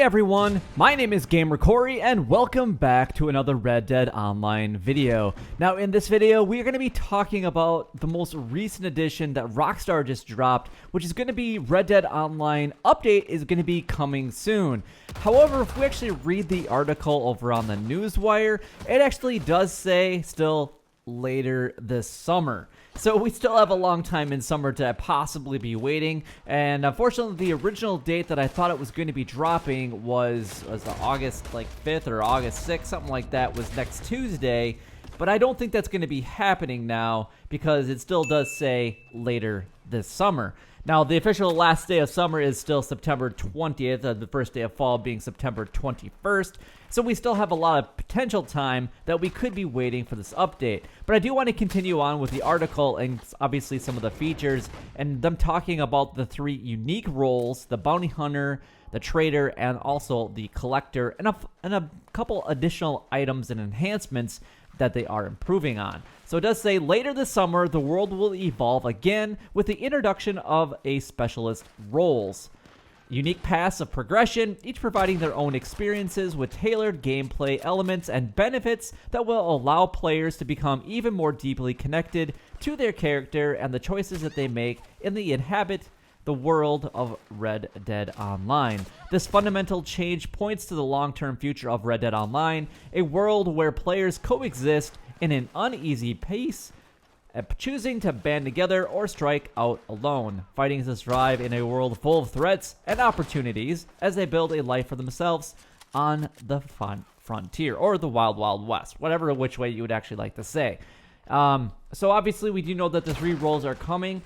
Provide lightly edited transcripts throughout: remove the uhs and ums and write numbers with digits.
Hey everyone, my name is Gamer Corey and welcome back to another Red Dead Online video. Now in this video, we are going to be talking about the most recent addition that Rockstar just dropped, which is going to be Red Dead Online update is going to be coming soon. However, if we actually read the article over on the Newswire, it actually does say still later this summer. So we still have a long time in summer to possibly be waiting, and unfortunately the original date that I thought it was going to be dropping was August 5th or August 6th, something like that, was next Tuesday, but I don't think that's going to be happening now because it still does say later this summer. Now, the official last day of summer is still September 20th, the first day of fall being September 21st. So we still have a lot of potential time that we could be waiting for this update. But I do want to continue on with the article and obviously some of the features and them talking about the three unique roles, the bounty hunter, the trader, and also the collector, and a couple additional items and enhancements that they are improving on. So it does say later this summer, the world will evolve again with the introduction of a specialist roles. Unique paths of progression, each providing their own experiences with tailored gameplay elements and benefits that will allow players to become even more deeply connected to their character and the choices that they make in the world of Red Dead Online. This fundamental change points to the long-term future of Red Dead Online, a world where players coexist in an uneasy pace, choosing to band together or strike out alone, fighting to thrive in a world full of threats and opportunities as they build a life for themselves on the frontier, or the Wild Wild West, whatever which way you would actually like to say. So obviously we do know that the three roles are coming.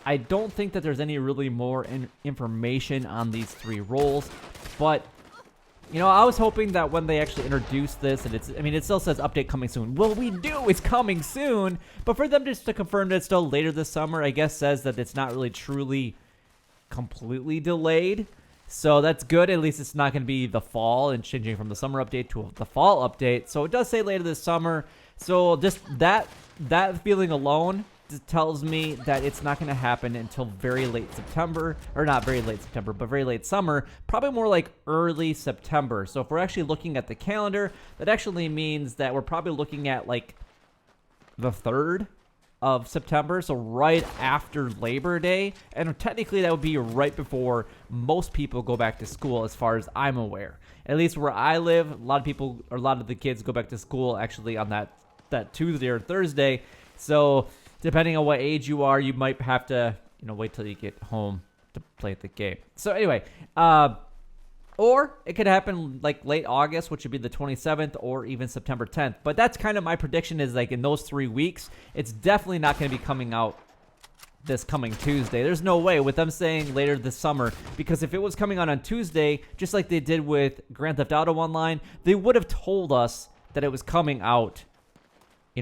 I don't think that there's any really more information on these three roles, but you know, I was hoping that when they actually introduce this, and it still says update coming soon. Well, we do, it's coming soon, but for them just to confirm that it's still later this summer, I guess says that it's not really truly completely delayed. So that's good. At least it's not going to be the fall and changing from the summer update to the fall update. So it does say later this summer. So just that feeling alone tells me that it's not going to happen until very late September, or not very late September, but very late summer, probably more like early September. So if we're actually looking at the calendar, that actually means that we're probably looking at like the 3rd of September, so right after Labor Day, and technically that would be right before most people go back to school as far as I'm aware. At least where I live, a lot of the kids go back to school actually on that Tuesday or Thursday. So depending on what age you are, you might have to, wait till you get home to play the game. So anyway, or it could happen like late August, which would be the 27th, or even September 10th. But that's kind of my prediction, is like in those 3 weeks, it's definitely not going to be coming out this coming Tuesday. There's no way with them saying later this summer, because if it was coming out on Tuesday, just like they did with Grand Theft Auto Online, they would have told us that it was coming out,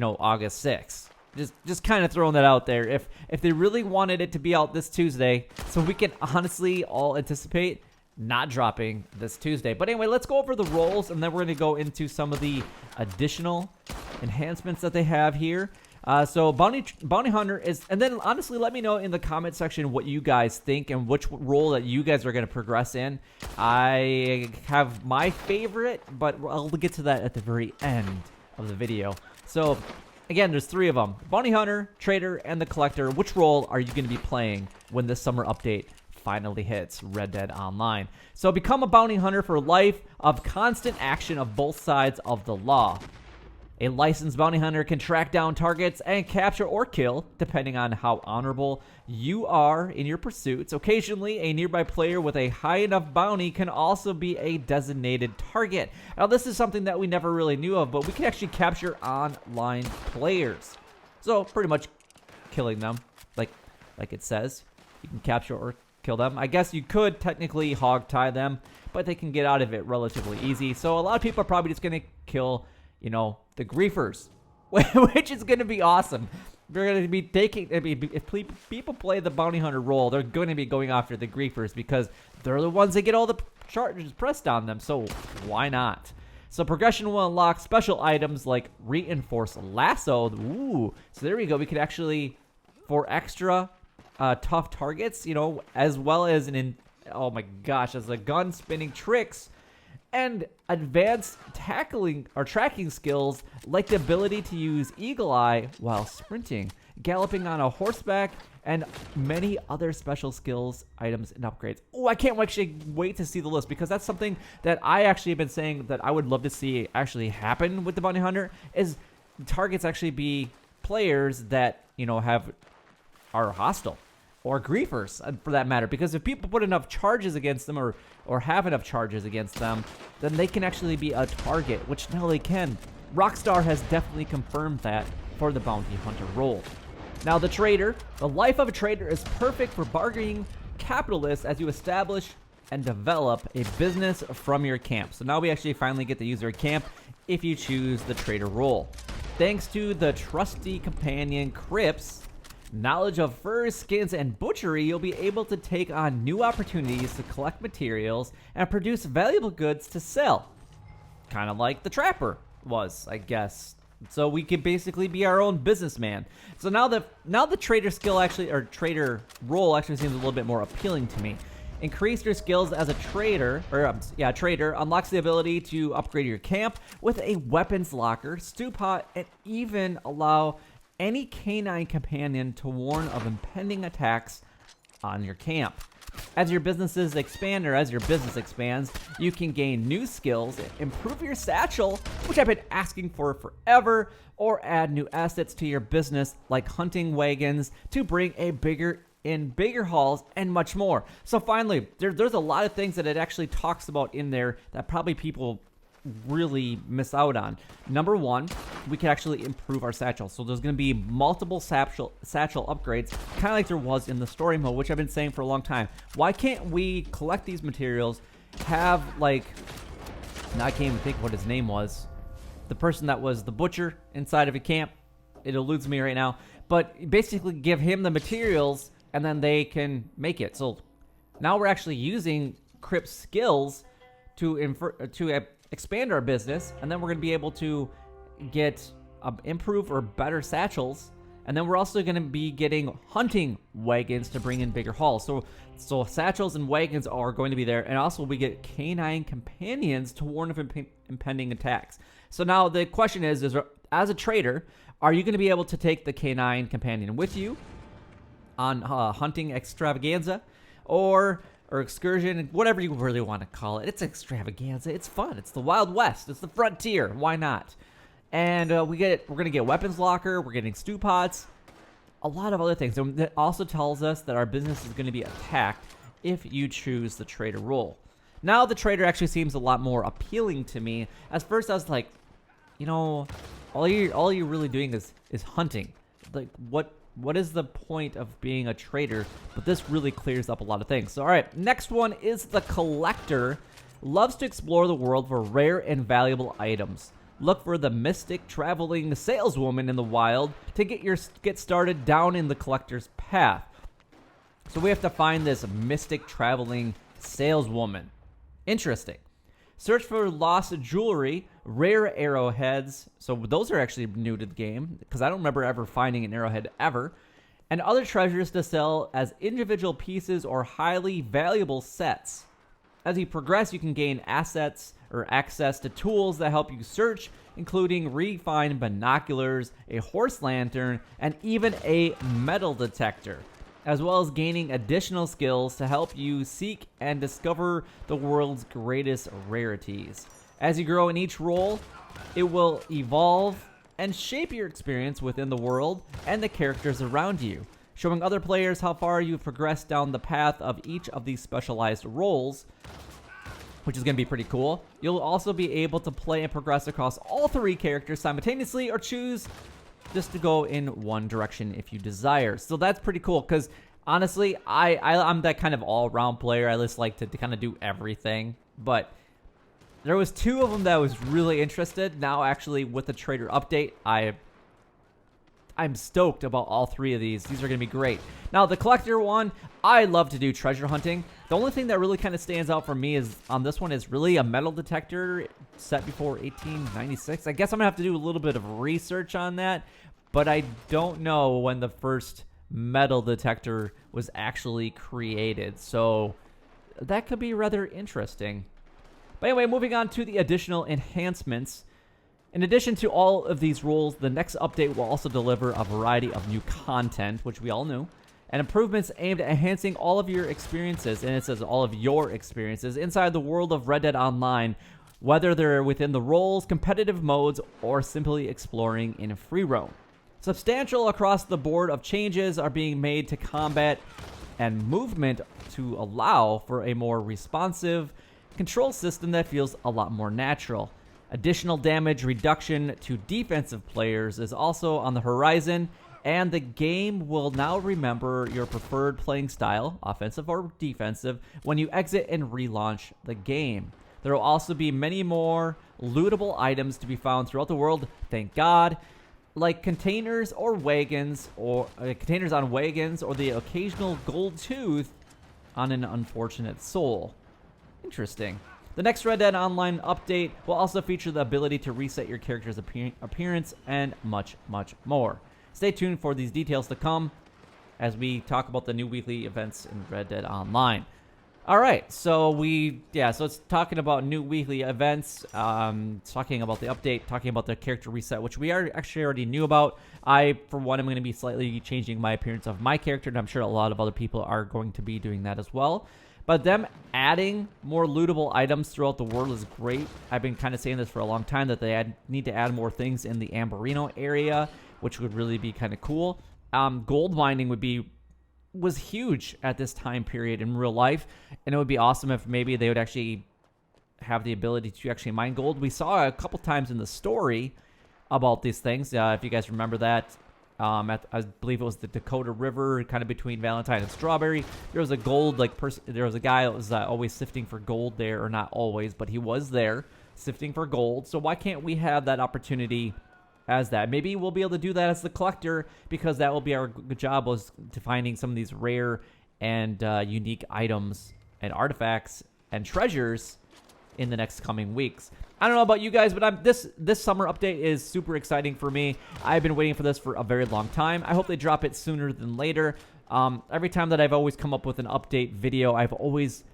August 6th. Just kind of throwing that out there. If they really wanted it to be out this Tuesday, so we can honestly all anticipate not dropping this Tuesday. But anyway, let's go over the roles, and then we're going to go into some of the additional enhancements that they have here. So Bounty Hunter is, and then honestly, let me know in the comment section what you guys think and which role that you guys are going to progress in. I have my favorite, but I'll get to that at the very end of the video. So again, there's 3 of them: Bounty Hunter, Trader, and the Collector. Which role are you going to be playing when this summer update finally hits Red Dead Online? So become a Bounty Hunter for life of constant action of both sides of the law. A licensed bounty hunter can track down targets and capture or kill, depending on how honorable you are in your pursuits. Occasionally, a nearby player with a high enough bounty can also be a designated target. Now, this is something that we never really knew of, but we can actually capture online players. So, pretty much killing them, like it says. You can capture or kill them. I guess you could technically hog tie them, but they can get out of it relatively easy. So, a lot of people are probably just going to kill, the griefers, which is going to be awesome. They're going to be taking, if people play the bounty hunter role, they're going to be going after the griefers because they're the ones that get all the charges pressed on them. So why not? So progression will unlock special items like reinforced lasso. Ooh, so there we go. We could actually, for extra tough targets, as well as oh my gosh, as the gun spinning tricks and advanced tackling or tracking skills like the ability to use Eagle Eye while sprinting, galloping on a horseback, and many other special skills, items, and upgrades. Oh, I can't actually wait to see the list, because that's something that I actually have been saying that I would love to see actually happen with the Bounty Hunter, is targets actually be players that, you know, are hostile, or griefers for that matter, because if people put enough charges against them, or have enough charges against them, then they can actually be a target, which now they can. Rockstar has definitely confirmed that for the Bounty Hunter role. Now, the trader. The life of a trader is perfect for bargaining capitalists as you establish and develop a business from your camp. So now we actually finally get to use our camp if you choose the trader role. Thanks to the trusty companion Crips, knowledge of furs, skins, and butchery, you'll be able to take on new opportunities to collect materials and produce valuable goods to sell. Kind of like the trapper was, I guess. So we could basically be our own businessman. So now the trader skill actually, or trader role actually seems a little bit more appealing to me. Increase your skills as a trader, trader unlocks the ability to upgrade your camp with a weapons locker, stew pot, and even allow any canine companion to warn of impending attacks on your camp. As your businesses expand, or as your business expands, you can gain new skills, improve your satchel, which I've been asking for forever, or add new assets to your business like hunting wagons to bring a bigger hauls, and much more. So finally, there's a lot of things that it actually talks about in there that probably people really miss out on. Number one, we can actually improve our satchel. So there's going to be multiple satchel upgrades, kind of like there was in the story mode, which I've been saying for a long time. Why can't we collect these materials, have like, now I can't even think what his name was, the person that was the butcher inside of a camp, it eludes me right now, but basically give him the materials and then they can make it. So now we're actually using Crip's skills to expand our business, and then we're going to be able to get improve or better satchels, and then we're also going to be getting hunting wagons to bring in bigger hauls. So satchels and wagons are going to be there, and also we get canine companions to warn of impending attacks. So now the question is as a trader, are you going to be able to take the canine companion with you on hunting extravaganza, or excursion, whatever you really want to call it? It's extravaganza. It's fun. It's the Wild West. It's the frontier. Why not? And we're going to get weapons locker. We're getting stew pots. A lot of other things. And that also tells us that our business is going to be attacked if you choose the trader role. Now the trader actually seems a lot more appealing to me. At first I was like, you know, all you're really doing is hunting. Like, what is the point of being a trader? But this really clears up a lot of things. So, all right, next one is the collector. Loves to explore the world for rare and valuable items. Look for the mystic traveling saleswoman in the wild to get started down in the collector's path. So we have to find this mystic traveling saleswoman. Interesting. Search for lost jewelry, rare arrowheads. So those are actually new to the game, because I don't remember ever finding an arrowhead ever. And other treasures to sell as individual pieces or highly valuable sets. As you progress, you can gain assets or access to tools that help you search, including refined binoculars, a horse lantern, and even a metal detector, as well as gaining additional skills to help you seek and discover the world's greatest rarities. As you grow in each role, it will evolve and shape your experience within the world and the characters around you, showing other players how far you've progressed down the path of each of these specialized roles, which is going to be pretty cool. You'll also be able to play and progress across all three characters simultaneously, or choose just to go in one direction if you desire. So that's pretty cool, because honestly, I'm that kind of all-around player. I just like to kind of do everything. But there was two of them that I was really interested. Now, actually, with the trader update, I'm stoked about all three of these. These are going to be great. Now, the collector one, I love to do treasure hunting. The only thing that really kind of stands out for me is on this one is really a metal detector set before 1896. I guess I'm going to have to do a little bit of research on that, but I don't know when the first metal detector was actually created. So that could be rather interesting. But anyway, moving on to the additional enhancements. In addition to all of these rules, the next update will also deliver a variety of new content, which we all knew, and improvements aimed at enhancing all of your experiences, and it says all of your experiences, inside the world of Red Dead Online, whether they're within the roles, competitive modes, or simply exploring in free roam. Substantial across the board of changes are being made to combat and movement to allow for a more responsive control system that feels a lot more natural. Additional damage reduction to defensive players is also on the horizon, and the game will now remember your preferred playing style, offensive or defensive, when you exit and relaunch the game. There will also be many more lootable items to be found throughout the world, thank God, like containers or wagons, or containers on wagons, or the occasional gold tooth on an unfortunate soul. Interesting. The next Red Dead Online update will also feature the ability to reset your character's appearance and much, much more. Stay tuned for these details to come as we talk about the new weekly events in Red Dead Online. All right, so it's talking about new weekly events, talking about the update, talking about the character reset, which we actually already knew about. I, for one, am going to be slightly changing my appearance of my character, and I'm sure a lot of other people are going to be doing that as well. But them adding more lootable items throughout the world is great. I've been kind of saying this for a long time, that they need to add more things in the Amberino area, which would really be kind of cool. Gold mining was huge at this time period in real life, and it would be awesome if maybe they would actually have the ability to actually mine gold. We saw a couple times in the story about these things. If you guys remember that. I believe it was the Dakota River, kind of between Valentine and Strawberry. There was a gold, there was a guy that was always sifting for gold there, or not always, but he was there sifting for gold. So why can't we have that opportunity as that? Maybe we'll be able to do that as the collector, because that will be our good job, was to finding some of these rare and unique items and artifacts and treasures in the next coming weeks. I don't know about you guys, but this summer update is super exciting for me. I've been waiting for this for a very long time. I hope they drop it sooner than later. Every time that I've always come up with an update video, I've always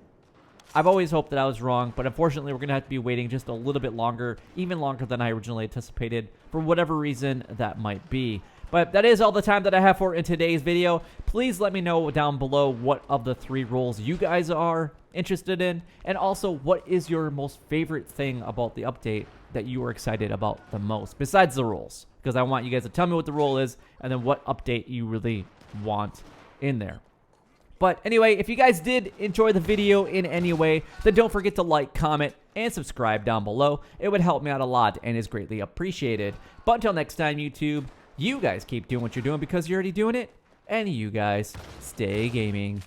hoped that I was wrong, but unfortunately we're going to have to be waiting just a little bit longer, even longer than I originally anticipated, for whatever reason that might be. But that is all the time that I have for in today's video. Please let me know down below what of the 3 roles you guys are interested in, and also what is your most favorite thing about the update that you are excited about the most, besides the roles, because I want you guys to tell me what the role is, and then what update you really want in there. But anyway, if you guys did enjoy the video in any way, then don't forget to like, comment, and subscribe down below. It would help me out a lot and is greatly appreciated. But until next time, YouTube, you guys keep doing what you're doing because you're already doing it, and you guys stay gaming.